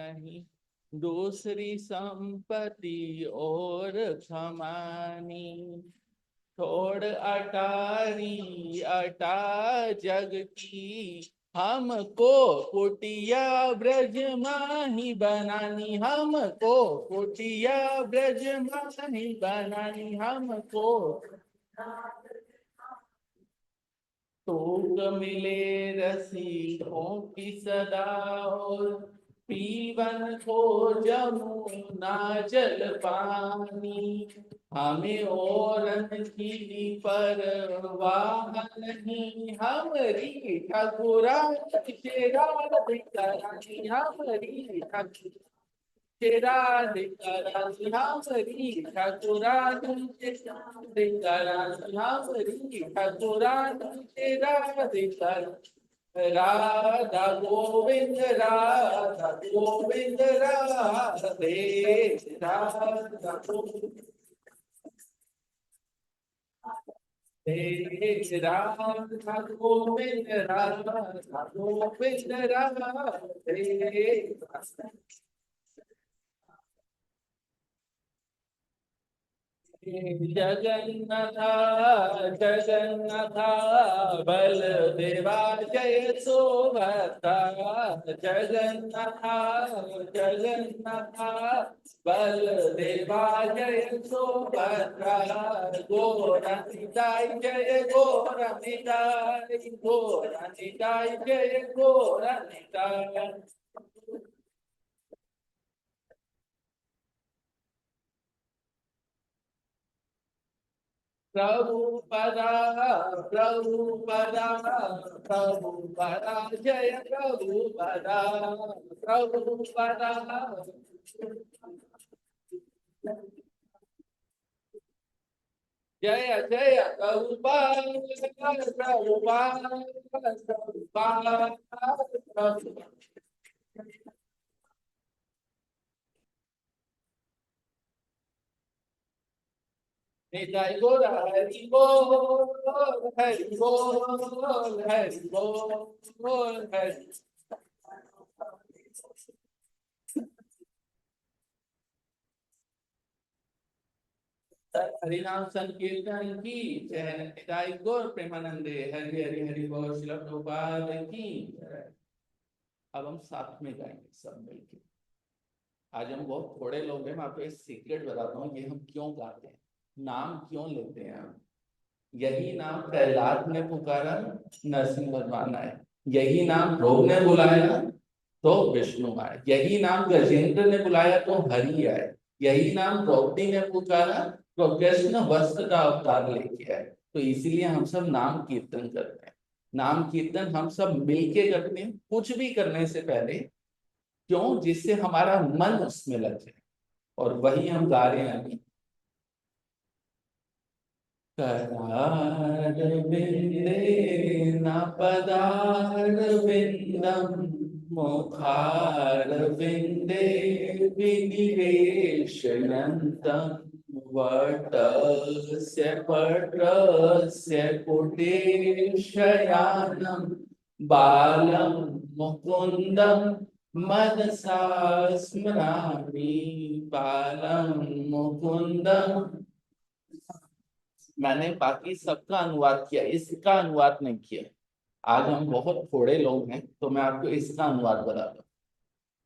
नहीं, दूसरी संपत्ति और कमानी। छोड़ अटारी अटा जग की, हमको कुटिया ब्रज माही बनानी। हमको कुटिया ब्रज माही बनानी। हमको तूक मिले रसिकों की सदा, और पीवन को जमुना जल पानी। हमें और की परवाह नहीं, हमारी ठाकुरानी तेरा रानी। हमारी तेरा रानी हमारी ठाकुरानी। तेरा रानी हमारी ठाकुरानी। तेरा राधा गोविंद राधा गोविंद राधे राधा गोविंद राधा गोविंद राधा गोविंद राधे। जगन्नाथ जगन्नाथ बलदेवा जय सुभद्रा। जगन्नाथ जगन्नाथ बलदेवा जय सुभद्रा। गोरा निताई जय गोरा निताई। गोरा निताई जय गोरा निताई। प्रभुपदा प्रभुपदा प्रभुपदा जय प्रभुपदा। प्रभुपदा जय जय प्रभुपाद प्रभुपाद प्रभुपाद। निताई बोल हरि बोल हरि बोल हरि बोल हरि। हरिनाम संकीर्तन की जय। निताई गौर प्रेमानंदे हरि हरि हरि बोल। श्रील प्रभुपाद की जय। अब हम साथ में गाएंगे सब मिलके। आज हम बहुत थोड़े लोग हैं, मैं आपको एक सीक्रेट बताता हूँ, ये हम क्यों गाते हैं, नाम क्यों लेते हैं हम। यही नाम प्रहलाद ने पुकारा, नरसिंह भगवान आए। यही नाम ध्रुव ने बुलाया तो विष्णु आए। यही नाम गजेंद्र ने बुलाया तो हरि आए। यही नाम द्रौपदी ने पुकारा तो कृष्ण वस्त्र का अवतार लेके आए। तो इसीलिए हम सब नाम कीर्तन करते हैं। नाम कीर्तन हम सब मिलके करते हैं, कुछ भी करने से पहले। क्यों? जिससे हमारा मन उसमें लग जाए। और वही हम गा रहे हैं अभी। करार विंदे न पदार विंदम, मुखार विंदे विनिवेशयन्तम्। वटस्य पत्रस्य कुटेशयानं, बालं मुकुन्दं मनसा स्मरामि। बालं मुकुन्दं। मैंने बाकी सबका अनुवाद किया, इसका अनुवाद नहीं किया। आज हम बहुत थोड़े लोग हैं तो मैं आपको इसका अनुवाद बताता हूँ।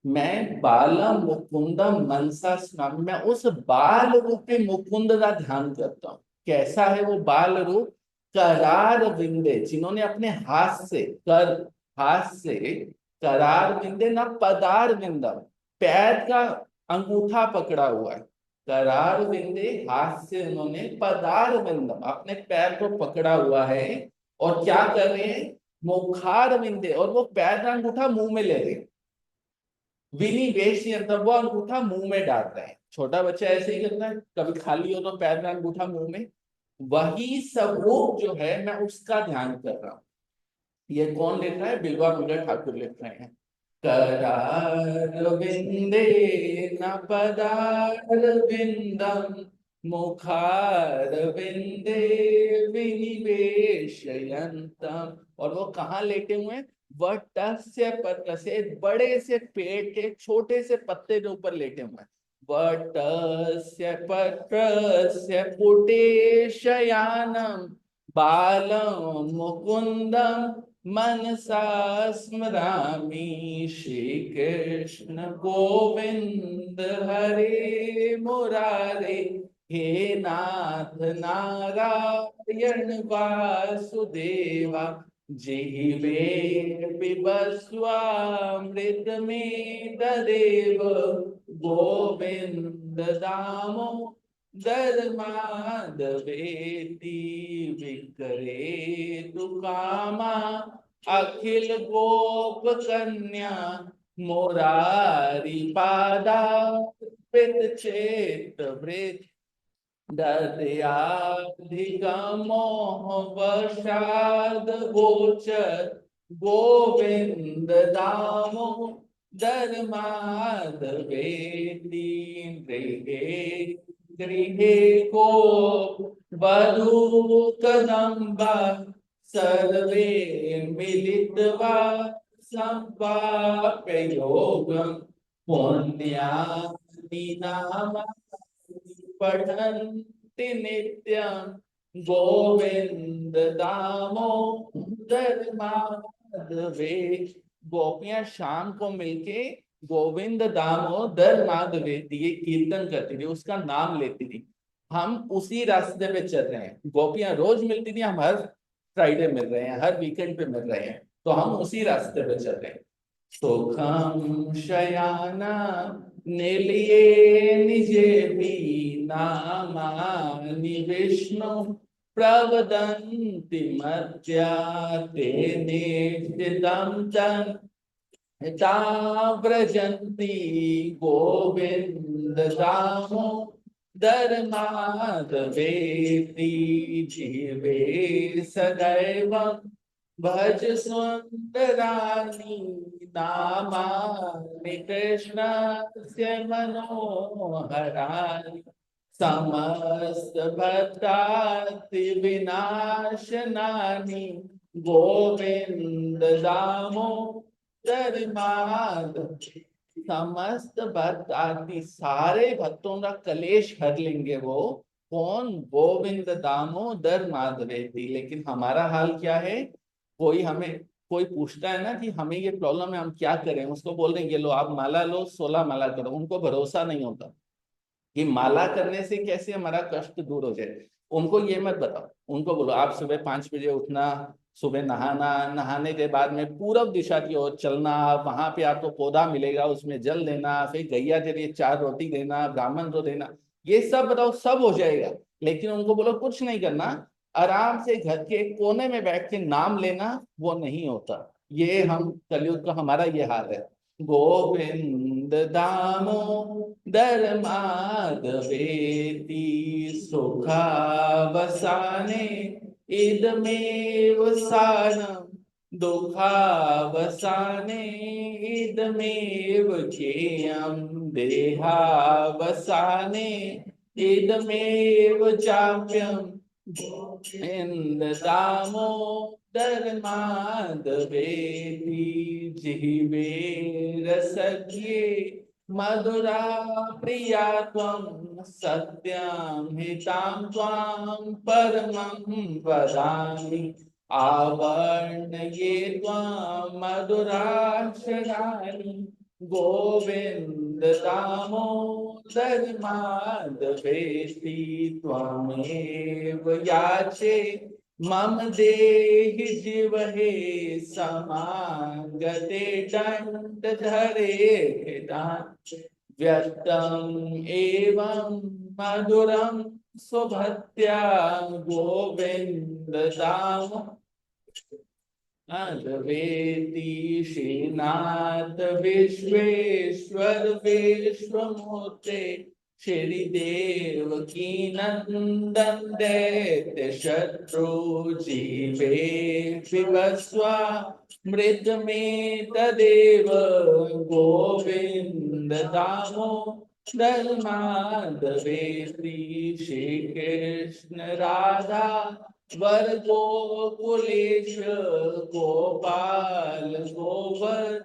मैं बालम मुकुंदम मनसा स्नाम, मैं उस बाल रूपी मुकुंद का ध्यान करता हूँ। कैसा है वो बाल रूप? करार विंदे, जिन्होंने अपने हाथ से हाथ से करार विंदे ना पदार विंदम, पैर का अंगूठा पकड़ा हुआ है। करार विंदे, हाथ से उन्होंने पदार विंदम, अपने पैर को पकड़ा हुआ है। और क्या कर रहे हैं? मुखार विंदे, और वो पैर का अंगूठा मुंह में ले रहे हैं। विनिवेश अंतर, वो अंगूठा मुंह में डालता है। छोटा बच्चा ऐसे ही करता है, कभी खाली हो तो पैर में अंगूठा मुंह में। वही स्वरूप जो है, मैं उसका ध्यान कर रहा हूँ। ये कौन लिख रहा है? बिल्वा मंगल ठाकुर लिख रहे हैं। करार विंदे न पदार विंदम, मुखार विंदे विनिवेशयन्तम्। और वो कहाँ लेटे हुए हैं? वटस्य पत्र से, बड़े से पेड़ के छोटे से पत्ते के ऊपर लेटे हुए हैं। वटस्य पत्रस्य पुटे शयानम बालं मुकुंदम मनसा स्मरामि। श्री कृष्ण गोविंद हरे मुरारे, हे नाथ नारायण वासुदेवा। जीवे पिबस्वामृत में तदेव, गोविंद दामोदर माधवेति। विकरे तु कामा अखिल गोप कन्या, मुरारी पादा पित चेत वृत। ददयाधिगमोह वशाद गोचर, गोविंद दामोदर माधवेति। गृहे गृहे को वधू कदम्बा, सर्वे मिलित्वा सम्पाप्य योगं। पुण्यानि नामानि पठन्ति नित्यं, गोविंद दामोदर माधवे। गोपियां शाम को मिलके गोविंद दामोदर माधवेति ये कीर्तन करती थी, उसका नाम लेती थी। हम उसी रास्ते पे चल रहे हैं। गोपियां रोज मिलती थी, हम हर फ्राइडे मिल रहे हैं, हर वीकेंड पे मिल रहे हैं, तो हम उसी रास्ते पे चल रहे हैं। सुखम शयाना निलिये निजे भी, नामानि विष्णु प्रवदन्ति मर्त्या। ते निश्चितं तं यथा व्रजन्ति, गोविंद दामोदर माधवेति। जीवे सदैव भज सुंदरानि, नामानि कृष्णस्य मनोहराणि। समस्त भक्ताति विनाशनानि, गोविंद दामोदर माधव। समस्त भक्त आदि सारे भक्तों का कलेश हर लेंगे वो कौन? गोविंद दामोदर माधवेति। लेकिन हमारा हाल क्या है? कोई पूछता है ना कि हमें ये प्रॉब्लम है, हम क्या करें, उसको बोल देंगे लो आप माला लो, 16 माला करो। उनको भरोसा नहीं होता कि माला करने से कैसे हमारा कष्ट दूर हो जाए। उनको ये मत बताओ, उनको बोलो आप सुबह 5 बजे उठना, सुबह नहाना, नहाने के बाद में पूरब दिशा की ओर चलना, वहां पे आपको पौधा मिलेगा, उसमें जल देना, फिर गैया के लिए 4 रोटी देना, ब्राह्मण को देना, ये सब बताओ, सब हो जाएगा। लेकिन उनको बोलो कुछ नहीं करना, आराम से घर के कोने में बैठ के नाम लेना, वो नहीं होता। ये हम कलयुग का हमारा ये हाल है। गोविंद दामोदर माधवेति। सुखावसाने इदमेव सारं, दुःखावसाने इदमेव ज्ञेयं। देहावसाने इदमेव चाप्यं, गोविंद दामोदर माधवेति। जिह्वे रसज्ञे मधुरा प्रिया त्वं, सत्यं हितां त्वां परमं वदामि। आवर्णये त्वां मधुराक्षराणि, गोविंद दामोदर माधवेति। त्वमेव याचे मम देहि जिह्वहे, समागते दण्डधरे दान। व्यक्तम् एवं मधुरं सुभक्त्या, गोविंद दामोदवेति। श्रीनाथ विश्वेश्वर विश्वमूर्ते, श्रीदेव की नंदन दैत्य शत्रु। जीवे पिबस्वा मृत में तदेव, गोविंद दामोदर माधवेति। श्री कृष्ण राधा वर गोकुलेश गोपाल गोवर्धननाथ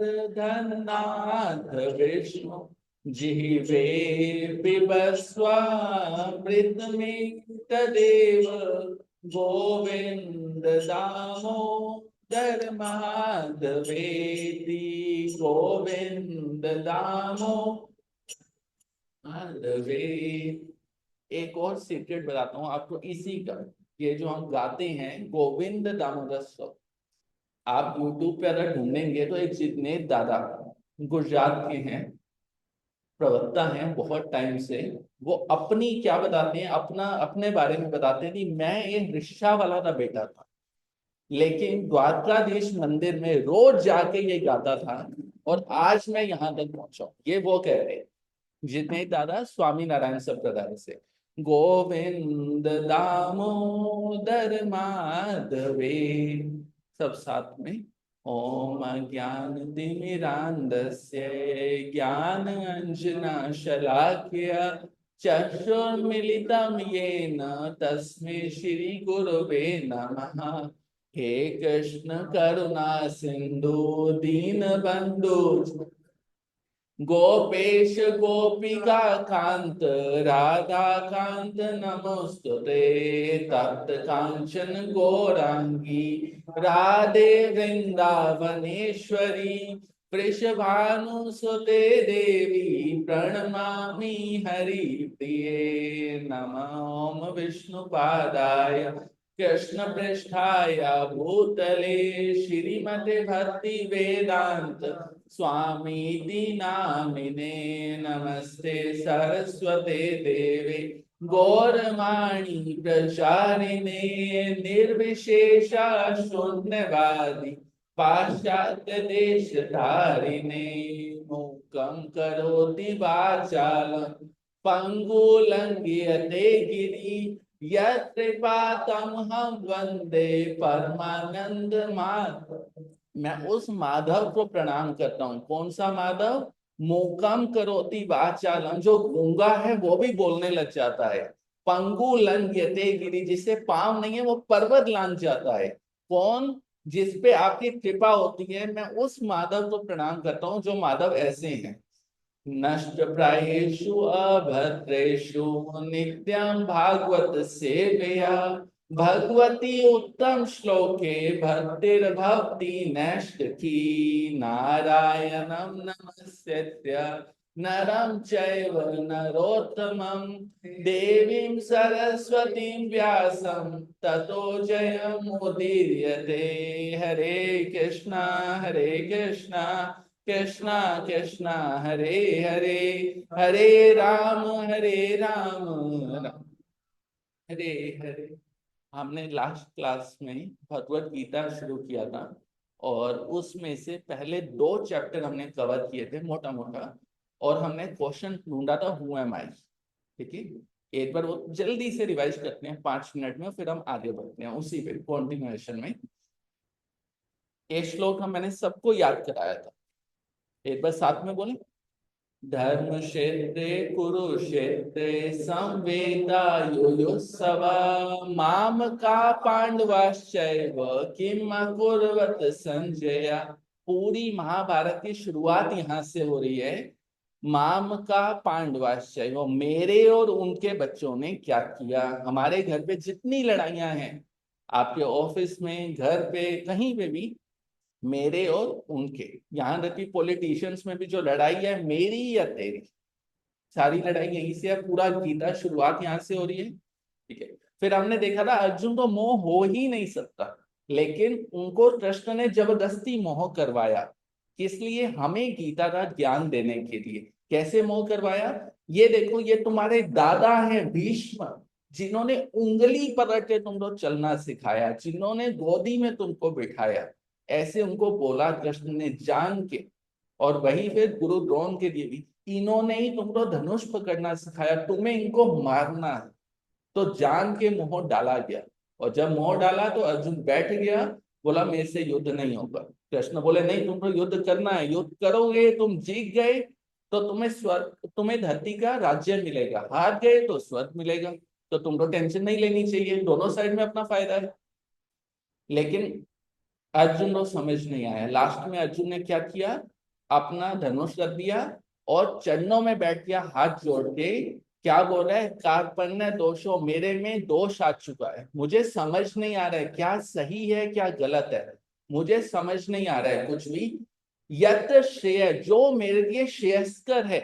विष्णु जिह्वे पिबस्वामृतमितदेव गोविंद दामोदर माधवेति गोविंद दामोदर। एक और सीक्रेट बताता हूँ आपको इसी का। ये जो हम गाते हैं गोविंद दामोदर स्तोत्र, आप यूट्यूब पे अगर ढूंढेंगे तो एक जितनेत दादा गुजरात के हैं, प्रवक्ता हैं बहुत टाइम से, वो अपनी क्या बताते हैं, अपना अपने बारे में बताते हैं कि मैं एक रिक्शा वाला का बेटा था, लेकिन द्वारकाधीश मंदिर में रोज जाके ये गाता था और आज मैं यहाँ तक पहुंचा हूं। ये वो कह रहे हैं जितने दादा स्वामी नारायण संप्रदाय से। गोविंद दामोदर माधवे, सब साथ में। ओम ज्ञान तिमिरांधस्य ज्ञान अंजना शलाक्य चक्षुर्मिलितं येन तस्मै श्री गुरुवे नमः। हे कृष्ण करुणा सिंधु दीन बंधु गोपेश गोपिका कांत राधा कांत नमोस्तुते। तप्त कांचन गौरांगी राधे वृंदावनेश्वरी वृषभानुसुते देवी प्रणमामि हरिप्रिये। नमो विष्णुपादाय कृष्ण पृष्ठाय भूतले श्रीमते भक्ति वेदांत स्वामी दीनामिने नमस्ते सरस्वते देवे गौरवाणी प्रचारिणे निर्विशेषा शून्यवादी पाश्चात्य देश धारिणे। मूकं करोति वाचालं पंगुलंघ्यते गिरि यत्कृपातमहं वंदे परमानंद माधव। मैं उस माधव को प्रणाम करता हूँ। कौन सा माधव? मूकम करोति वाचालम, जो गूंगा है वो भी बोलने लग जाता है। पंगु लंघ्यते गिरि, जिससे पांव नहीं है वो पर्वत लांघ जाता है। कौन? जिसपे आपकी कृपा होती है। मैं उस माधव को प्रणाम करता हूँ जो माधव ऐसे हैं। नष्ट प्रायेषु अभद्रेषु नित्यं भागवत सेवया भगवती उत्तम श्लोके भक्तिर्भवति नैष्ठिकी। नारायणं नमस्कृत्य नरं चैव नरोत्तमं देवीं सरस्वतीं व्यासं ततो जयमुदीरयते। हरे कृष्णा कृष्णा कृष्णा हरे हरे, हरे राम राम हरे हरे। हमने लास्ट क्लास में भगवत गीता शुरू किया था और उसमें से पहले 2 चैप्टर हमने कवर किए थे मोटा मोटा, और हमने क्वेश्चन ढूंढा था हु एम आई। ठीक है, एक बार वो जल्दी से रिवाइज करते हैं 5 मिनट में, फिर हम आगे बढ़ते हैं उसी पे कॉन्टिन्यूएशन में। ये श्लोक हम मैंने सबको याद कराया था, एक बार साथ में बोले। धर्म क्षेत्रे कुरुक्षेत्रे संवेदायुयुत्सव माम का पांडवाश्चैव किम अकुर्वत संजय। पूरी महाभारत की शुरुआत यहाँ से हो रही है। माम का पांडवाश्चैव, मेरे और उनके बच्चों ने क्या किया। हमारे घर पे जितनी लड़ाइयां हैं, आपके ऑफिस में, घर पे, कहीं पे भी, मेरे और उनके, यहाँ तक कि पॉलिटिशियंस में भी जो लड़ाई है, मेरी या तेरी, सारी लड़ाई यहीं से है। पूरा गीता शुरुआत यहाँ से हो रही है। ठीक है, फिर हमने देखा था अर्जुन को मोह हो ही नहीं सकता, लेकिन उनको कृष्ण ने जबरदस्ती मोह करवाया। इसलिए हमें गीता का ज्ञान देने के लिए कैसे मोह करवाया, ये देखो। ये तुम्हारे दादा हैं भीष्म, जिन्होंने उंगली पकड़ के तुमको चलना सिखाया, जिन्होंने गोदी में तुमको बिठाया। ऐसे उनको बोला कृष्ण ने जान के। और वही फिर गुरु द्रोण के लिए भी, इन्होंने ही तुमको धनुष पकड़ना सिखाया, तुम्हें इनको मारना है। तो जान के मोह डाला गया, और जब मोह डाला तो अर्जुन बैठ गया, बोला मेरे से युद्ध नहीं होगा। कृष्ण बोले नहीं, तुमको युद्ध करना है, युद्ध करोगे, तुम जीत गए तो तुम्हें स्वर्ग, तुम्हें धरती का राज्य मिलेगा, हार गए तो स्वर्ग मिलेगा। तो तुमको टेंशन नहीं लेनी चाहिए, दोनों साइड में अपना फायदा है। लेकिन अर्जुन को समझ नहीं आया। लास्ट में अर्जुन ने क्या किया, अपना धनुष रख दिया और चरणों में बैठ गया, हाथ जोड़ के क्या बोल रहा है, कार्पण्य दोषो, मेरे में दोष आ चुका है, मुझे समझ नहीं आ रहा है क्या सही है क्या गलत है, मुझे समझ नहीं आ रहा है कुछ भी। यत श्रेय, जो मेरे लिए श्रेयस्कर है,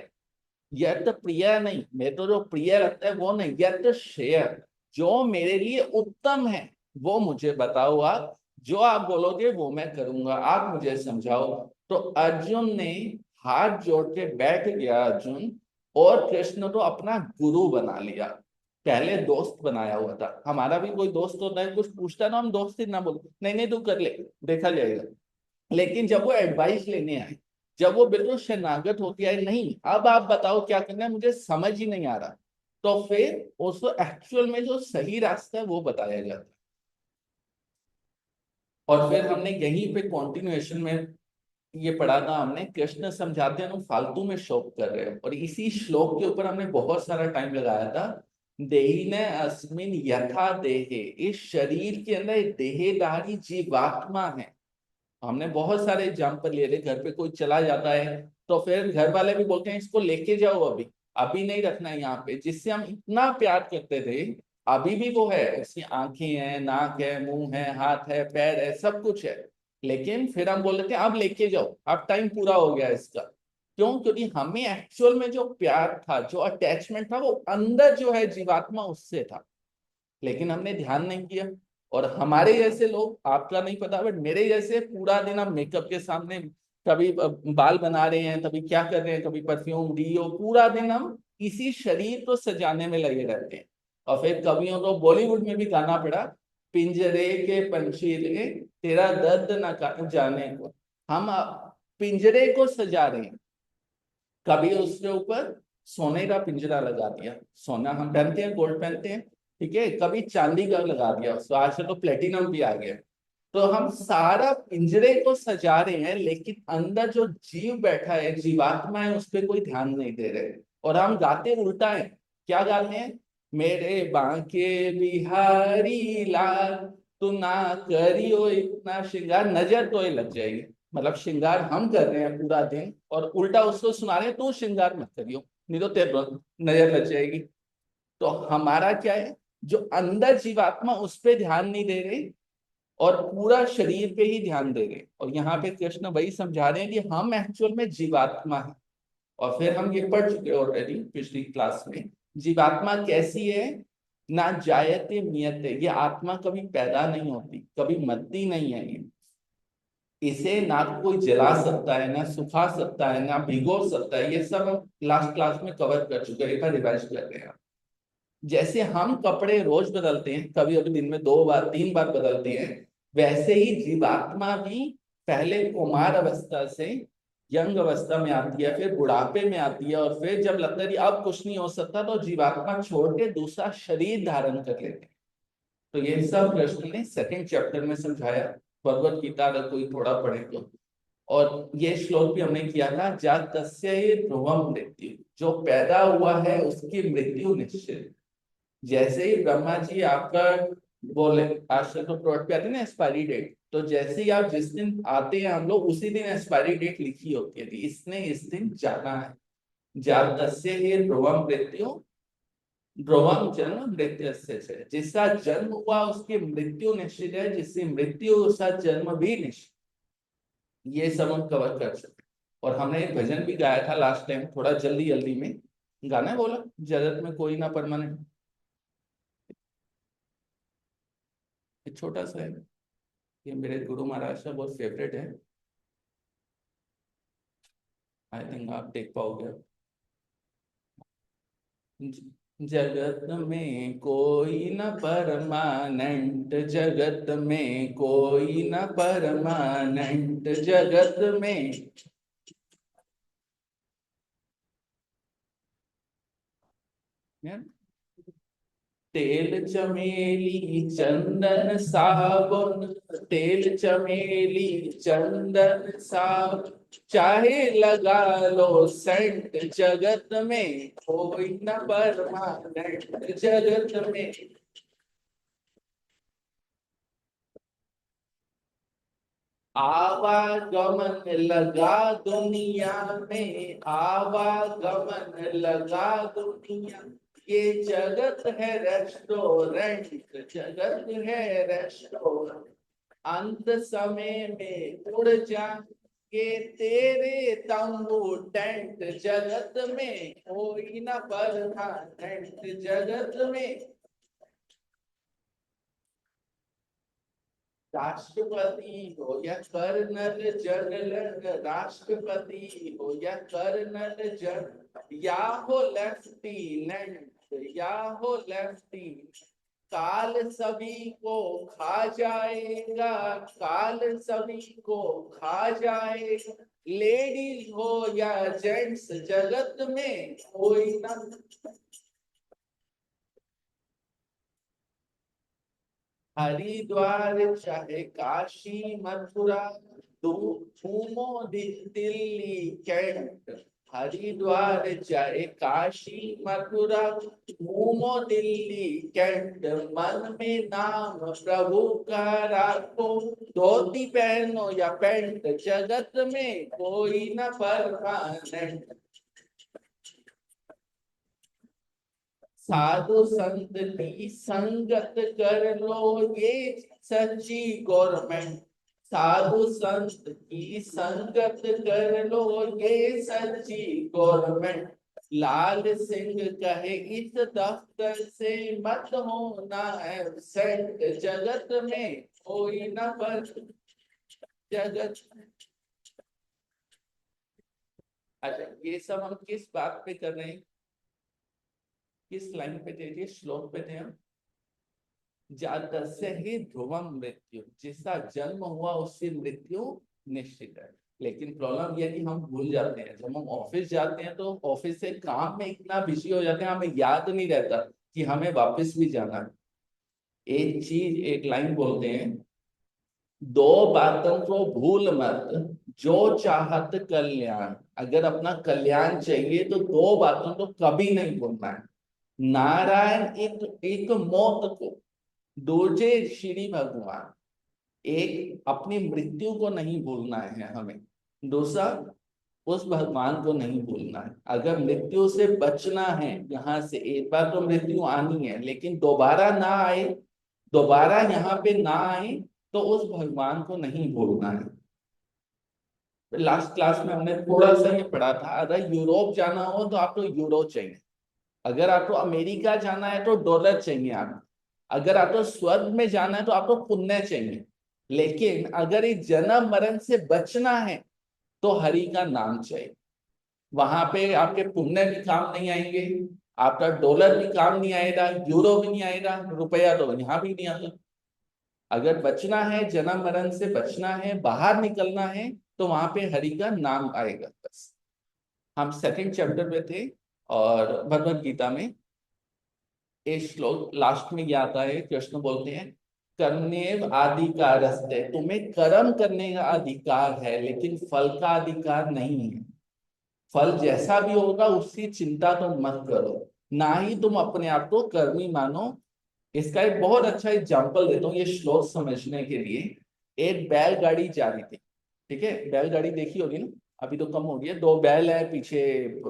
यत प्रिय नहीं, मेरे तो जो प्रिय लगता है वो नहीं, यत श्रेय, जो मेरे लिए उत्तम है वो मुझे बताओ आप, जो आप बोलोगे वो मैं करूंगा, आप मुझे समझाओ। तो अर्जुन ने हाथ जोड़ के बैठ गया अर्जुन, और कृष्ण को अपना गुरु बना लिया। पहले दोस्त बनाया हुआ था, हमारा भी कोई दोस्त होता है, कुछ पूछता ना हम दोस्त ही ना बोलते, नहीं नहीं तू कर ले, देखा जाएगा। लेकिन जब वो एडवाइस लेने आए, जब वो बिल्कुल शरणागत होती है, नहीं अब आप बताओ क्या करना है, मुझे समझ ही नहीं आ रहा, तो फिर उसको एक्चुअल में जो सही रास्ता है वो बताया जाता है। और फिर हमने यहीं पे कंटिन्यूएशन में ये पढ़ा था हमने, कृष्ण समझाते हैं ना फालतू में शोक कर रहे हो, और इसी श्लोक के ऊपर हमने बहुत सारा टाइम लगाया था। देहिने अस्मिन यथा देहे, इस शरीर के अंदर एक देहधारी जीवात्मा है। हमने बहुत सारे एग्जाम्पल ले रहे, घर पे कोई चला जाता है तो फिर घर वाले भी बोलते हैं इसको लेके जाओ, अभी अभी नहीं रखना है यहाँ पे, जिससे हम इतना प्यार करते थे, अभी भी वो है, उसकी आंखें हैं, नाक है, मुंह है, हाथ है, पैर है, सब कुछ है। लेकिन फिर हम बोल रहे थे अब लेके जाओ, अब टाइम पूरा हो गया इसका। क्यों? क्योंकि हमें एक्चुअल में जो प्यार था, जो अटैचमेंट था, वो अंदर जो है जीवात्मा उससे था, लेकिन हमने ध्यान नहीं किया। और हमारे जैसे लोग, आपका नहीं पता बट मेरे जैसे, पूरा दिन हम मेकअप के सामने, कभी बाल बना रहे हैं, कभी क्या कर रहे हैं, कभी परफ्यूम डीओ, पूरा दिन हम इसी शरीर को सजाने में लगे रहते हैं। और फिर कवियों को बॉलीवुड में भी गाना पड़ा, पिंजरे के पंछी रे तेरा दर्द न जाने को। हम पिंजरे को सजा रहे हैं, कभी उसके ऊपर सोने का पिंजरा लगा दिया, सोना हम पहनते हैं, गोल्ड पहनते हैं, ठीक है, कभी चांदी का लगा दिया, उसको आजकल तो प्लेटिनम भी आ गया। तो हम सारा पिंजरे को सजा रहे हैं, लेकिन अंदर जो जीव बैठा है, जीवात्मा है, उस पर कोई ध्यान नहीं दे रहे। और हम गाते उल्टा है, क्या गाते हैं, मेरे बांके बिहारी लाल, तू ना करियो इतना श्रृंगार, नजर तो लग जाएगी। मतलब श्रृंगार हम कर रहे हैं पूरा दिन, और उल्टा उसको सुना रहे हैं तू श्रृंगार मत करियो, नहीं तो तेरे नजर लग जाएगी। तो हमारा क्या है, जो अंदर जीवात्मा उस पे ध्यान नहीं दे रहे, और पूरा शरीर पे ही ध्यान दे रहे हैं। और यहाँ पे कृष्ण वही समझा रहे हैं कि हम एक्चुअल में जीवात्मा है। और फिर हम ये पढ़ चुके ऑलरेडी पिछली क्लास में, जीवात्मा कैसी है, ना जायते मियते, ये आत्मा कभी पैदा नहीं होती, कभी मरती नहीं है ये। इसे ना कोई जला सकता है, ना सुखा सकता है, ना भिगो सकता है, ये सब हम लास्ट क्लास में कवर कर चुके हैं, एक बार रिवाइज कर रहे हैं। जैसे हम कपड़े रोज बदलते हैं, कभी कभी दिन में 2 बार 3 बार बदलते हैं, वैसे ही जीवात्मा भी पहले कुमार अवस्था से यंग अवस्था में आती है, फिर बुढ़ापे में आती है, और फिर जब लगता है कि अब कुछ नहीं हो सकता, तो जीवात्मा छोड़ के दूसरा शरीर धारण कर लेते हैं। तो ये सब कृष्ण ने सेकंड चैप्टर में समझाया, भगवत गीता अगर कोई थोड़ा पढ़े तो। और ये श्लोक भी हमने किया था, जा तस्य ध्रुवम मृत्यु, जो पैदा हुआ है उसकी मृत्यु निश्चित। जैसे ही ब्रह्मा जी आपका बोले, आजकल तो प्लॉट पे आते हैं ना एक्सपायरी डेट, तो जैसे ही आप जिस दिन आते हैं हम लोग, उसी दिन एक्सपायरी डेट लिखी होती है, इसने इस दिन जाना है। जातस्य ही ध्रुवम मृत्यु, ध्रुवम जन्म मृत्यु से, जिसका जन्म हुआ उसकी मृत्यु निश्चित है, जिसकी मृत्यु उसका जन्म भी निश्चित। ये सब हम कवर कर सकते। और हमने एक भजन भी गाया था लास्ट टाइम, थोड़ा जल्दी जल्दी में गाना बोला, जगत में कोई ना परमानेंट, छोटा सा है, ये मेरे गुरु महाराज का बहुत फेवरेट है, आई थिंक आप देख पाओगे। जगत में कोई न परमानेंट, जगत में कोई न परमानेंट, जगत में। यार तेल चमेली चंदन साबुन, तेल चमेली चंदन साबुन, चाहे लगा लो सेंट, जगत में कोई न परमानेंट, जगत में। आवागमन लगा दुनिया में, आवागमन लगा दुनिया, ये जगत है रेस्टोरेंट, जगत है रेस्टोरेंट, अंत समय में उड़ जाएंगे तेरे तंबू टेंट, जगत में कोई न परमानेंट, जगत में। राष्ट्रपति हो या कर्नल जनरल, राष्ट्रपति हो या कर्नल जनरल, या हो लेफ्टिनेंट, या हो लेफ्टिनेंट, काल सभी को खा जाएगा, काल सभी को खा जाएगा, लेडीज हो या जेंट्स, जगत में कोई ना। हरिद्वार चाहे काशी मथुरा, घूमो दिल्ली कैंट, हरिद्वार चाहे काशी मथुरा, घूमो दिल्ली कैंट, मन में नाम प्रभु का राखो, धोती पहनो या पैंट, जगत में कोई न परमानेंट। साधु संत की संगत कर लो, ये सच्ची गवर्नमेंट, साधु संत की संगत कर लो, ये सच्ची गवर्नमेंट, लाल सिंह कहे इस दफ्तर से मत होना एब्सेंट, जगत में कोई न पर, जगत। अच्छा, ये सब हम किस बात पे कर रहे हैं, किस लाइन पे थे, किस श्लोक पे थे हम? जातस्य ही ध्रुवम मृत्यु, जिसका जन्म हुआ उसकी मृत्यु निश्चित है। लेकिन प्रॉब्लम यह है कि हम भूल जाते हैं, जब हम ऑफिस जाते हैं तो ऑफिस से काम में इतना बिजी हो जाते हैं, हमें याद नहीं रहता कि हमें वापस भी जाना है। एक चीज, एक लाइन बोलते हैं, दो बातों को भूल मत, जो चाहत कल्याण, अगर अपना कल्याण चाहिए तो दो बातों को कभी नहीं भूलना है, नारायण एक एक मौत को, दूजे श्री भगवान, एक अपनी मृत्यु को नहीं भूलना है हमें, दूसरा उस भगवान को नहीं भूलना है। अगर मृत्यु से बचना है, यहाँ से एक बार तो मृत्यु आनी है लेकिन दोबारा ना आए, दोबारा यहाँ पे ना आए, तो उस भगवान को नहीं भूलना है। लास्ट क्लास में हमने थोड़ा सा ये पढ़ा था, अगर यूरोप जाना हो तो आपको यूरो चाहिए, अगर आपको अमेरिका जाना है तो डॉलर चाहिए आपको, अगर आपको स्वर्ग में जाना है तो आपको पुण्य चाहिए, लेकिन अगर इस जन्म मरण से बचना है तो हरि का नाम चाहिए। वहां पे आपके पुण्य भी काम नहीं आएंगे, आपका डॉलर भी काम नहीं आएगा, यूरो भी नहीं आएगा, रुपया तो यहाँ भी नहीं आता। अगर बचना है, जन्म मरण से बचना है, बाहर निकलना है, तो वहां पे हरि का नाम आएगा बस। हम सेकंड चैप्टर में थे और भगवद गीता में इस श्लोक लास्ट में ये आता है, कृष्ण बोलते हैं कर्मेव अधिकारस्ते, तुम्हें कर्म करने का अधिकार है लेकिन फल का अधिकार नहीं है। फल जैसा भी होगा उसकी चिंता तुम मत करो, ना ही तुम अपने आप को कर्मी मानो। इसका एक बहुत अच्छा एग्जाम्पल देता हूँ ये श्लोक समझने के लिए। एक बैलगाड़ी जा रही थी, ठीक है, बैलगाड़ी देखी होगी ना, अभी तो कम हो गई है, दो बैल है, पीछे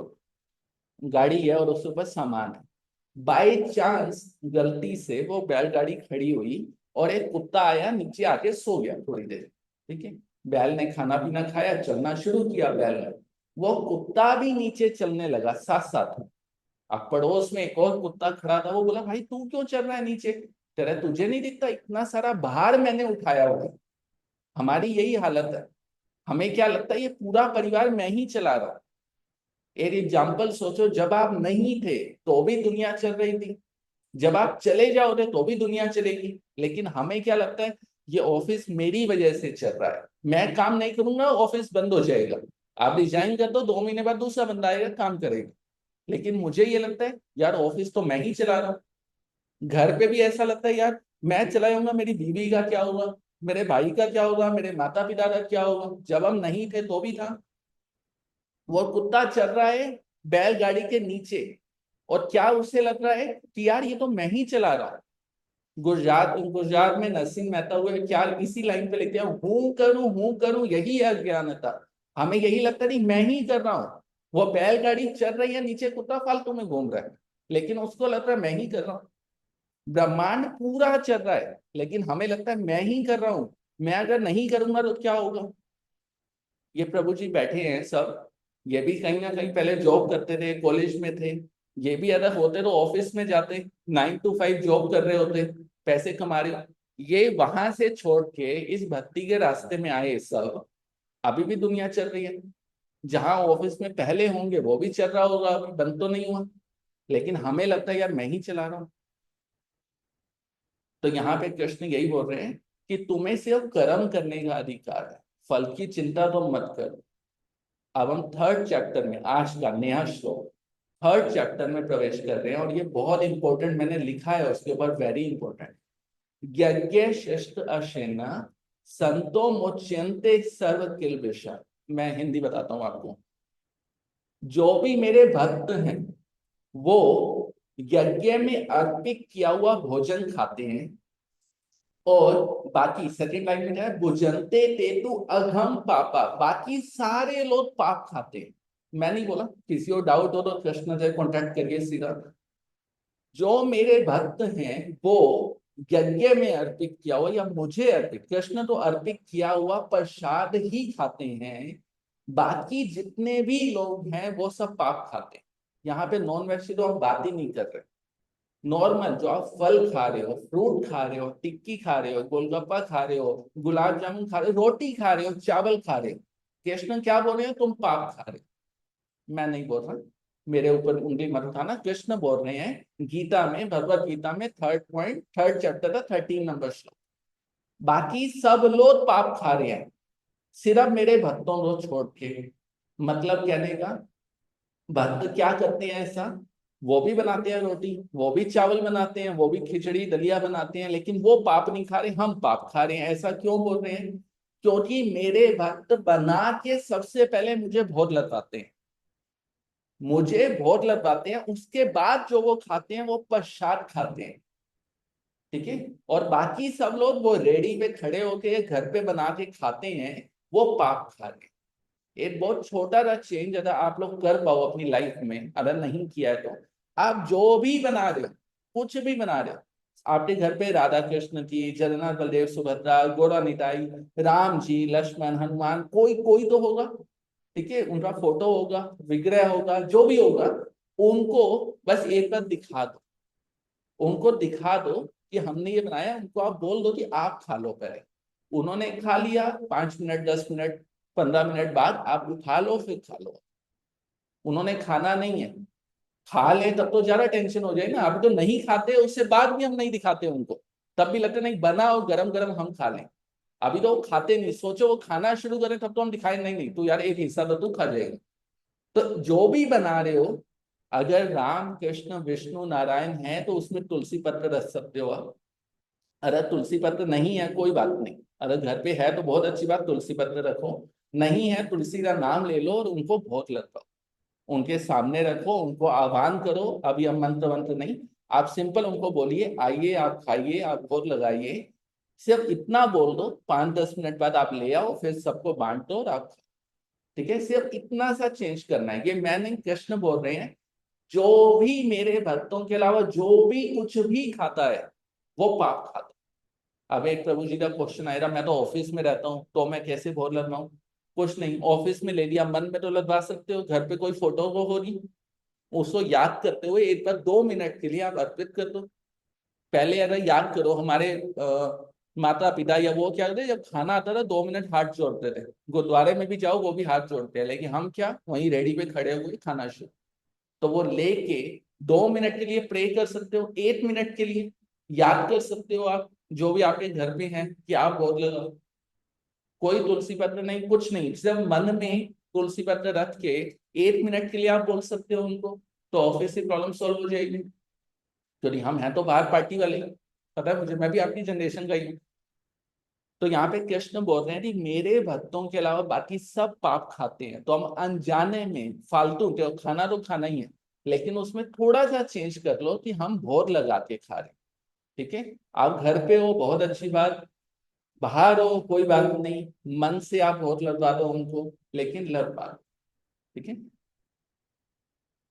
गाड़ी है और उसके ऊपर सामान है। बाई चांस गलती से वो बैलगाड़ी खड़ी हुई और एक कुत्ता आया, नीचे आके सो गया थोड़ी देर, ठीक है, बैल ने खाना पीना खाया, चलना शुरू किया बैल ने, वो कुत्ता भी नीचे चलने लगा साथ साथ। अब पड़ोस में एक और कुत्ता खड़ा था, वो बोला भाई तू क्यों चल रहा है नीचे, तेरा तुझे नहीं दिखता इतना सारा भार मैंने उठाया हुआ है। हमारी यही हालत है, हमें क्या लगता है ये पूरा परिवार मैं ही चला रहा हूं। एक एग्जाम्पल सोचो, जब आप नहीं थे तो भी दुनिया चल रही थी, जब आप चले जाओगे तो भी दुनिया चलेगी, लेकिन हमें क्या लगता है ये ऑफिस मेरी वजह से चल रहा है, मैं काम नहीं करूंगा ऑफिस बंद हो जाएगा। आप रिजाइन कर दो, 2 महीने बाद दूसरा बंदा आएगा काम करेगा, लेकिन मुझे ये लगता है यार ऑफिस तो मैं ही चला रहा हूँ। घर पे भी ऐसा लगता है यार मैं चलाऊंगा, मेरी बीवी का क्या होगा, मेरे भाई का क्या होगा, मेरे माता पिता का क्या होगा। जब हम नहीं थे तो भी था। वो कुत्ता चल रहा है बैलगाड़ी के नीचे, और क्या उसे लग रहा है कि यार ये तो मैं ही चला रहा हूँ। गुजरात गुजरात में नरसिंह मेहता हुए क्या इसी लाइन पे लिखते हैं, हूं करूं यही अज्ञानता। हमें यही लगता नहीं मैं ही कर रहा हूँ। वो बैलगाड़ी चल रही है, नीचे कुत्ता फालतू में घूम रहा है, लेकिन उसको लगता है मैं ही कर रहा हूँ। ब्रह्मांड पूरा चल रहा है, लेकिन हमें लगता है मैं ही कर रहा हूं। मैं अगर नहीं करूंगा तो क्या होगा। ये प्रभु जी बैठे हैं सब, ये भी कहीं ना कहीं पहले जॉब करते थे, कॉलेज में थे। ये भी अगर होते तो ऑफिस में जाते, 9 to 5 जॉब कर रहे होते, पैसे कमा रहे हो। ये वहां से छोड़ के इस भक्ति के रास्ते में आए सब। अभी भी दुनिया चल रही है। जहां ऑफिस में पहले होंगे वो भी चल रहा होगा, अभी बंद तो नहीं हुआ, लेकिन हमें लगता है यार मैं ही चला रहा हूँ। तो यहाँ पे कृष्ण यही बोल रहे हैं कि तुम्हें सिर्फ कर्म करने का अधिकार है, फल की चिंता तो मत करो। अब हम थर्ड चैप्टर में, आज का नया श्लोक थर्ड चैप्टर में प्रवेश कर रहे हैं, और ये बहुत इंपॉर्टेंट मैंने लिखा है उसके ऊपर, वेरी इंपॉर्टेंट। यज्ञ शिष्ट अशेना संतो मुच्यन्ते सर्व किल्बिषा। मैं हिंदी बताता हूँ आपको। जो भी मेरे भक्त हैं वो यज्ञ में अर्पित किया हुआ भोजन खाते हैं, और बाकी सेकंड लाइन में क्या है, भुजन्ते तेतु अघम पापा, बाकी सारे लोग पाप खाते हैं। मैं नहीं बोला, किसी और डाउट हो तो कृष्ण से कॉन्टेक्ट करिए सीधा। जो मेरे भक्त हैं वो यज्ञ में अर्पित किया हुआ या मुझे अर्पित, कृष्ण तो अर्पित किया हुआ प्रसाद ही खाते हैं। बाकी जितने भी लोग हैं वो सब पाप खाते हैं। यहाँ पे नॉन वेज की तो हम बात ही नहीं कर रहे। नॉर्मल जो आप फल खा रहे हो, फ्रूट खा रहे हो, टिक्की खा रहे हो, गोलगप्पा खा रहे हो, गुलाब जामुन खा रहे हो, रोटी खा रहे हो, चावल खा रहे हो, कृष्ण क्या बोल रहे हैं, तुम पाप खा रहे हो। मैं नहीं बोल रहा, मेरे ऊपर उंगली मत उठाना। कृष्ण बोल रहे हैं गीता में, भगवत गीता में थर्ड पॉइंट, थर्ड चैप्टर का 13 नंबर श्लोक। बाकी सब लोग पाप खा रहे हैं, सिर्फ मेरे भक्तों को छोड़ के। मतलब कहने का, भक्त क्या करते हैं ऐसा, वो भी बनाते हैं रोटी, वो भी चावल बनाते हैं, वो भी खिचड़ी दलिया बनाते हैं, लेकिन वो पाप नहीं खा रहे, हम पाप खा रहे हैं। ऐसा क्यों बोल रहे हैं, क्योंकि मेरे भक्त बना के सबसे पहले मुझे भोग लगाते हैं, मुझे भोग लगाते हैं, उसके बाद जो वो खाते हैं वो प्रसाद खाते हैं। ठीक है। और बाकी सब लोग वो रेडी पे खड़े होके घर पे बना के खाते हैं, वो पाप खा रहे हैं। एक बहुत छोटा सा चेंज अगर आप लोग कर पाओ अपनी लाइफ में, अगर नहीं किया है तो, आप जो भी बना रहे हो, कुछ भी बना रहे हो, आपके घर पे राधा कृष्ण की, जगन्नाथ बलदेव सुभद्रा, गौरा निताई, राम जी, लक्ष्मण, हनुमान, कोई कोई तो होगा। ठीक है, उनका फोटो होगा, विग्रह होगा, जो भी होगा, उनको बस एक बार दिखा दो। उनको दिखा दो कि हमने ये बनाया, उनको आप बोल दो कि आप खा लो पहले। उन्होंने खा लिया, 5 मिनट, 10 मिनट, 15 मिनट बाद आप उठा लो, फिर खा लो। उन्होंने खाना नहीं है, खा ले तब तो ज्यादा टेंशन हो जाए ना। अभी तो नहीं खाते, उससे बाद भी हम नहीं दिखाते उनको, तब भी लगता नहीं बना और गरम गरम हम खा लें। अभी तो वो खाते नहीं, सोचो वो खाना शुरू करें तब तो हम दिखाए नहीं, नहीं तू यार एक हिस्सा तो तू खा जाएगा। तो जो भी बना रहे हो, अगर राम कृष्ण विष्णु नारायण है तो उसमें तुलसी पत्र रख सकते हो आप। अगर तुलसी पत्र नहीं है कोई बात नहीं, अगर घर पे है तो बहुत अच्छी बात, तुलसी पत्र रखो। नहीं है, तुलसी का नाम ले लो और उनको भोग लगाओ, उनके सामने रखो, उनको आह्वान करो। अभी हम मंत्र वंत्र नहीं, आप सिंपल उनको बोलिए आइए आप खाइए, आप भोग लगाइए। सिर्फ इतना बोल दो, 5-10 मिनट बाद आप ले आओ, फिर सबको बांट दो और आप खाओ। ठीक है, सिर्फ इतना सा चेंज करना है। ये मैं नहीं, कृष्ण बोल रहे हैं। जो भी मेरे भक्तों के अलावा जो भी कुछ भी खाता है वो पाप खाता है। अब एक प्रभु जी का क्वेश्चन आएगा, मैं तो ऑफिस में रहता हूँ तो मैं कैसे भोग लगवाऊं। कुछ नहीं, ऑफिस में ले लिया, मन में तो लगवा सकते हो, घर पे कोई फोटो वो होगी, उसको याद करते हुए एक बार 2 मिनट के लिए आप अर्पित कर दो। पहले अगर याद करो, हमारे माता पिता या वो क्या करते, जब खाना आता था 2 मिनट हाथ जोड़ते थे। गुरुद्वारे में भी जाओ वो भी हाथ जोड़ते हैं, लेकिन हम क्या वहीं रेडी पे खड़े हुए खाना शुरू। तो वो लेके 2 मिनट के लिए प्रे कर सकते हो, 1 मिनट के लिए याद कर सकते हो आप, जो भी आपके घर पे हैं कि आप बहुत लगाओ। कोई तुलसी पत्र नहीं, कुछ नहीं, सिर्फ मन में तुलसी पत्र रख के 1 मिनट के लिए आप बोल सकते हो उनको, तो ऑफिस से प्रॉब्लम सॉल्व हो जाएगी। क्योंकि हम हैं तो बाहर पार्टी वाले, पता है मुझे, मैं भी आपकी जनरेशन का ही हूँ। तो यहाँ पे कृष्ण बोल रहे हैं कि मेरे भक्तों के अलावा बाकी सब पाप खाते हैं, तो हम अनजाने में फालतू, तो खाना तो खाना ही है, लेकिन उसमें थोड़ा सा चेंज कर लो कि हम भोर लगा के खा रहे हैं। ठीक है, आप घर पे हो बहुत अच्छी बात, बाहर हो कोई बात नहीं, मन से आप भोर लगवा दो उनको, लेकिन लगवा दो। ठीक है।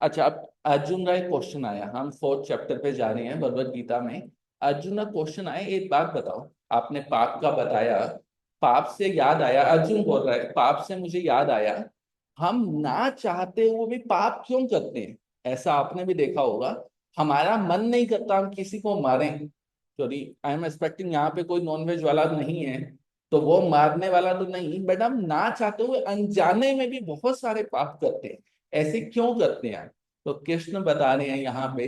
अच्छा, अब अर्जुन का एक क्वेश्चन आया, हम 4th चैप्टर पे जा रहे हैं भगवत गीता में। अर्जुन का क्वेश्चन आया, एक बात बताओ, आपने पाप का बताया, पाप से याद आया, अर्जुन बोल रहा है पाप से मुझे याद आया, हम ना चाहते हुए भी पाप क्यों करते हैं? ऐसा आपने भी देखा होगा, हमारा मन नहीं करता हम किसी को मारें, सॉरी आई एम एक्सपेक्टिंग यहाँ पे कोई नॉनवेज वाला नहीं है, तो वो मारने वाला तो नहीं, बट हम ना चाहते हुए अनजाने में भी बहुत सारे पाप करते हैं। ऐसे क्यों करते हैं? तो कृष्ण बता रहे हैं यहाँ पे,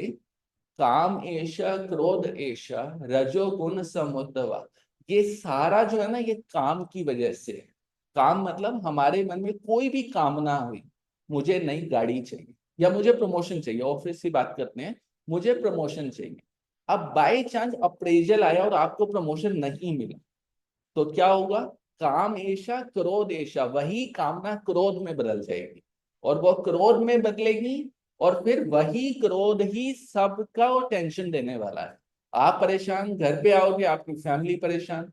काम एशा क्रोध एशा रजोगुण समुद्रवा, ये सारा जो है ना, ये काम की वजह से है। काम मतलब हमारे मन में कोई भी कामना हुई, मुझे नई गाड़ी चाहिए या मुझे प्रमोशन चाहिए, ऑफिस की बात करते हैं, मुझे प्रमोशन चाहिए। अब बाय चांस अप्रेजल आया और आपको प्रमोशन नहीं मिला, तो क्या होगा? काम ऐशा क्रोध ऐशा, वही कामना क्रोध में बदल जाएगी, और वो क्रोध में बदलेगी, और फिर वही क्रोध ही सबका वो टेंशन देने वाला है। आप परेशान घर पे आओगे, आपकी फैमिली परेशान,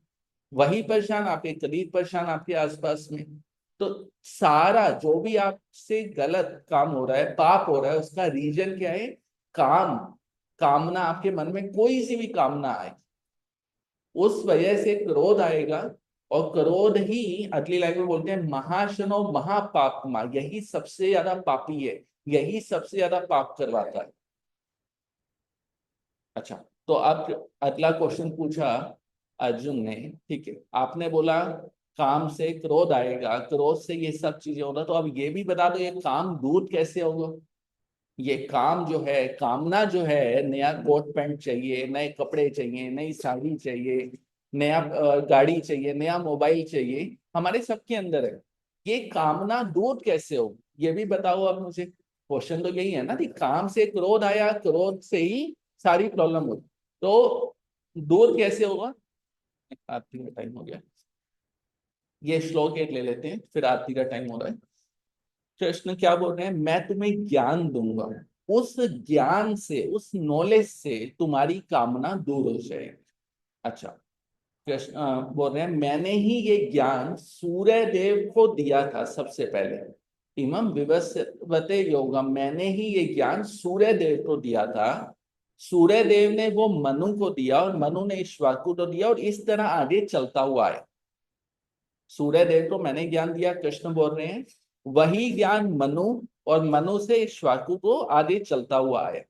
वही परेशान, आपके करीब परेशान, आपके आसपास में। तो सारा जो भी आपसे गलत काम हो रहा है, पाप हो रहा है, उसका रीजन क्या है? काम, कामना, आपके मन में कोई सी भी कामना आए, उस वजह से क्रोध आएगा, और क्रोध ही अगली लाइन में बोलते हैं महाशनो महापापमा, यही सबसे ज्यादा पापी है, यही सबसे ज्यादा पाप करवाता है। अच्छा, तो अब अगला क्वेश्चन पूछा अर्जुन ने, ठीक है, आपने बोला काम से क्रोध आएगा, क्रोध से ये सब चीजें होगा, तो अब ये भी बता दो ये काम दूर कैसे होगा? ये काम जो है, कामना जो है, नया कोट पैंट चाहिए, नए कपड़े चाहिए, नई साड़ी चाहिए, नया गाड़ी चाहिए, नया मोबाइल चाहिए, हमारे सबके अंदर है, ये कामना दूर कैसे हो? ये भी बताओ अब मुझे। क्वेश्चन तो यही है ना कि काम से क्रोध आया, क्रोध से ही सारी प्रॉब्लम हुई, तो दूर कैसे होगा? आरती का टाइम हो गया, ये श्लोक एक ले लेते हैं, फिर आरती का टाइम हो रहा है। कृष्ण क्या बोल रहे हैं? मैं तुम्हें ज्ञान दूंगा, उस ज्ञान से, उस नॉलेज से तुम्हारी कामना दूर हो जाए। अच्छा, कृष्ण बोल रहे हैं मैंने ही ये ज्ञान सूर्य देव को दिया था सबसे पहले, इमं विवस्वते योगम, मैंने ही ये ज्ञान सूर्य देव को दिया था, सूर्य देव ने वो मनु को दिया, और मनु ने इक्ष्वाकु को दिया, और इस तरह आगे चलता हुआ है। सूर्य देव को मैंने ज्ञान दिया, कृष्ण बोल रहे हैं, वही ज्ञान मनु, और मनु से इक्ष्वाकु को आगे चलता हुआ आया।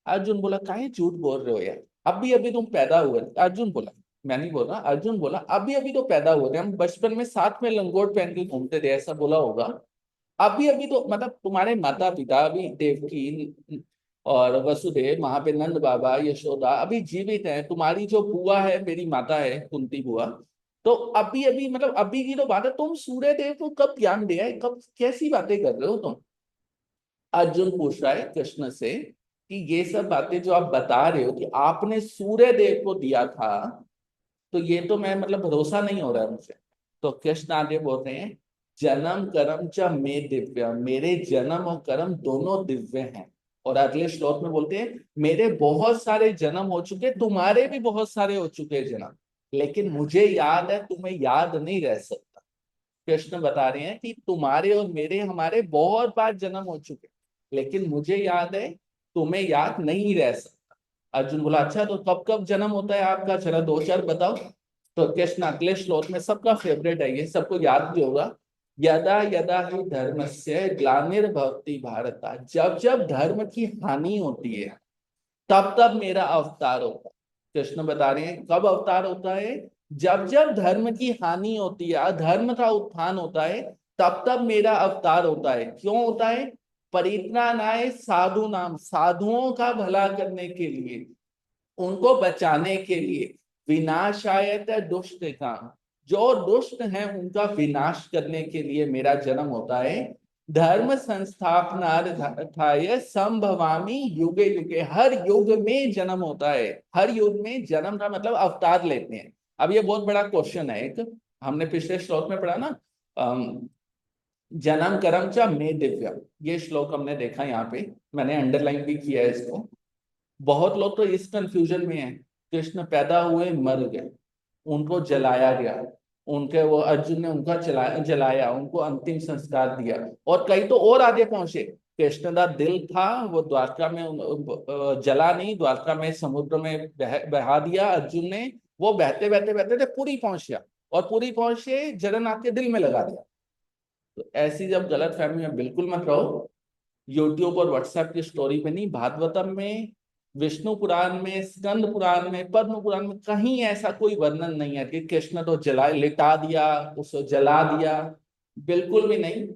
अर्जुन बोला काहे झूठ बोल रहे हो यार, अभी अभी तुम पैदा हुए। अर्जुन बोला, मैं नहीं बोल रहा, अर्जुन बोला अभी अभी तो पैदा हुए थे, हम बचपन में साथ में लंगोट पहन के घूमते थे, ऐसा बोला होगा। अभी अभी तो मतलब तुम्हारे माता पिता अभी देवकी और वसुदेव, वहां पे नंद बाबा यशोदा अभी जीवित हैं, तुम्हारी जो बुआ है, मेरी माता है कुंती बुआ, तो अभी अभी मतलब अभी की तो बात है, तुम सूर्य देव को कब ज्ञान दिया है, कब, कैसी बातें कर रहे हो तुम? अर्जुन पूछ रहा है कृष्ण से कि ये सब बातें जो आप बता रहे हो कि आपने सूर्य देव को दिया था, तो ये तो मैं मतलब भरोसा नहीं हो रहा है मुझे। तो कृष्ण आगे बोल रहे हैं जन्म कर्म च मे दिव्य, मेरे जन्म और कर्म दोनों दिव्य हैं। और अगले श्लोक में बोलते हैं मेरे बहुत सारे जन्म हो चुके, तुम्हारे भी बहुत सारे हो चुके जन्म, लेकिन मुझे याद है, तुम्हें याद नहीं रह सकता। कृष्ण बता रहे हैं कि तुम्हारे और मेरे, हमारे बहुत बार जन्म हो चुके, लेकिन मुझे याद है, तुम्हें याद नहीं रह सकता। अर्जुन बोला अच्छा, तो कब कब जन्म होता है आपका, चला दो चार बताओ। तो कृष्ण अगले श्लोक में, सबका फेवरेट है ये, सबको याद भी होगा, यदा यदा ही धर्मस्य ग्लानिर्भवति भारत, जब जब धर्म की हानि होती है, तब तब मेरा अवतार होता है। कृष्ण बता रहे हैं कब अवतार होता है? जब जब धर्म की हानि होती है, अधर्म का उत्थान होता है, तब तब मेरा अवतार होता है। क्यों होता है? परित्राणाय साधु नाम, साधुओं का भला करने के लिए, उनको बचाने के लिए, विनाशायत दुष्ट काम, जो दुष्ट हैं उनका विनाश करने के लिए मेरा जन्म होता है। धर्म संस्थापनार्थाय संभवामि युगे युगे। हर युग में जन्म होता है, हर युग में जन्म का मतलब अवतार लेते हैं। अब ये बहुत बड़ा क्वेश्चन है, एक हमने पिछले श्लोक में पढ़ा ना, जन्म कर्म च मे दिव्य, ये श्लोक हमने देखा यहाँ पे, मैंने अंडरलाइन भी किया है इसको। बहुत लोग तो इस कंफ्यूजन में है, कृष्ण पैदा हुए मर गए, उनको जलाया गया, उनके वो अर्जुन ने उनका जलाया, उनको अंतिम संस्कार दिया, और कई तो और आगे पहुंचे। कृष्ण का दिल था वो द्वारका में जला नहीं, द्वारका में समुद्र में बहा दिया अर्जुन ने, वो बहते बहते बहते थे पुरी पहुंच गया, और पुरी पहुंचे जगन्नाथ के दिल में लगा दिया। तो ऐसी जब गलत फहमी में बिल्कुल मत रहो। यूट्यूब और व्हाट्सएप की स्टोरी पे नहीं, भागवतम में, विष्णु पुराण में, स्कंद पुराण में, पद्म पुराण में कहीं ऐसा कोई वर्णन नहीं है कि कृष्ण तो जला लिटा दिया, उसको जला दिया, बिल्कुल भी नहीं।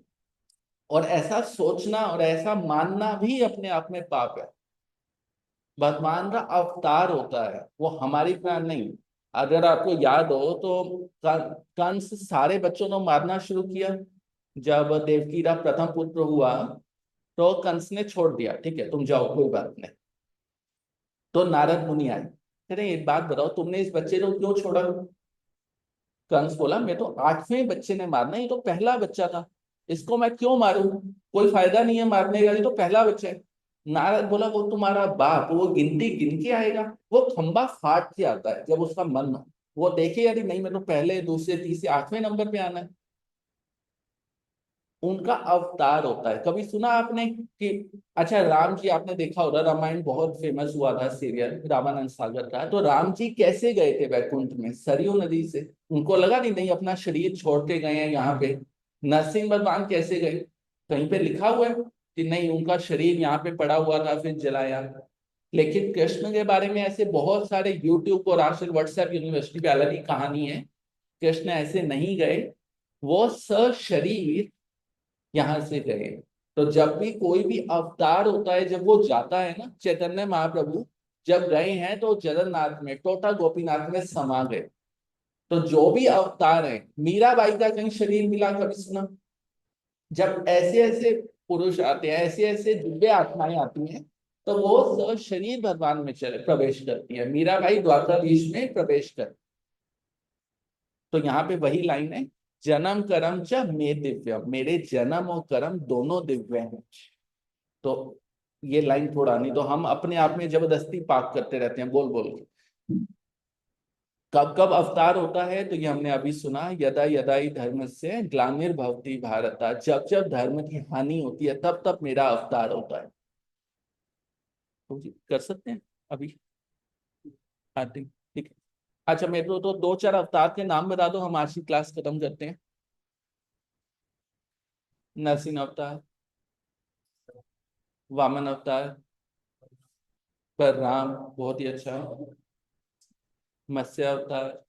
और ऐसा सोचना और ऐसा मानना भी अपने आप में पाप है। भगवान का अवतार होता है, वो हमारी तरह नहीं। अगर आपको याद हो तो कंस सारे बच्चों को मारना शुरू किया। जब देवकी का प्रथम पुत्र हुआ तो कंस ने छोड़ दिया, ठीक है तुम जाओ कोई बात नहीं। तो नारद मुनि आए, कह रहे एक बात बताओ, तुमने इस बच्चे को क्यों छोड़ा? कंस बोला मैं तो 8वें बच्चे ने मारना, ये तो पहला बच्चा था, इसको मैं क्यों मारूं? कोई फायदा नहीं है मारने का, ये तो पहला बच्चा है। नारद बोला वो तुम्हारा बाप, वो गिनती गिन के आएगा, वो खंबा फाड़ के आता है जब उसका मन हो। वो देखे अरे नहीं मैं तो पहले दूसरे तीसरे 8वें नंबर पे आना है। उनका अवतार होता है। कभी सुना आपने कि, अच्छा राम जी आपने देखा होगा, रामायण बहुत फेमस हुआ था सीरियल रामानंद सागर का, तो राम जी कैसे गए थे वैकुंठ में? सरयू नदी से। उनको लगा नहीं नहीं अपना शरीर छोड़ के गए हैं यहाँ पे। नरसिंह भगवान कैसे गए? कहीं पे लिखा हुआ है कि नहीं उनका शरीर यहाँ पे पड़ा हुआ था फिर जलाया। लेकिन कृष्ण के बारे में ऐसे बहुत सारे यूट्यूब और आजकल व्हाट्सएप यूनिवर्सिटी पे अलग ही कहानी है। कृष्ण ऐसे नहीं गए, वो सशरीर यहाँ से गए। तो जब भी कोई भी अवतार होता है, जब वो जाता है ना, चैतन्य महाप्रभु जब गए हैं तो जगन्नाथ में, टोटा गोपीनाथ में समा गए। तो जो भी अवतार है, मीराबाई का कहीं शरीर मिला कभी सुना? जब ऐसे ऐसे पुरुष आते हैं, ऐसे ऐसे दिव्य आत्माएं आती हैं, तो वो शरीर भगवान में चले प्रवेश करती है। मीराबाई द्वारकाधीश में प्रवेश कर। तो यहाँ पे वही लाइन है, जन्म कर्म च मे दिव्य, मेरे जन्म और कर्म दोनों दिव्य हैं। तो ये लाइन थोड़ा नहीं तो हम अपने आप में जबरदस्ती पाप करते रहते हैं बोल बोल के। कब कब अवतार होता है तो ये हमने अभी सुना, यदा यदा ही धर्म से ग्लानिर्भवति भारत, जब जब धर्म की हानि होती है तब तब मेरा अवतार होता है। तो जी, कर सकते हैं अभी? हाँ ठीक, ठीक है। अच्छा मेरे को तो दो चार अवतार के नाम बता दो, हम आज की क्लास खत्म करते हैं। नरसिंह अवतार, वामन अवतार, पर राम बहुत ही अच्छा है, मत्स्य अवतार,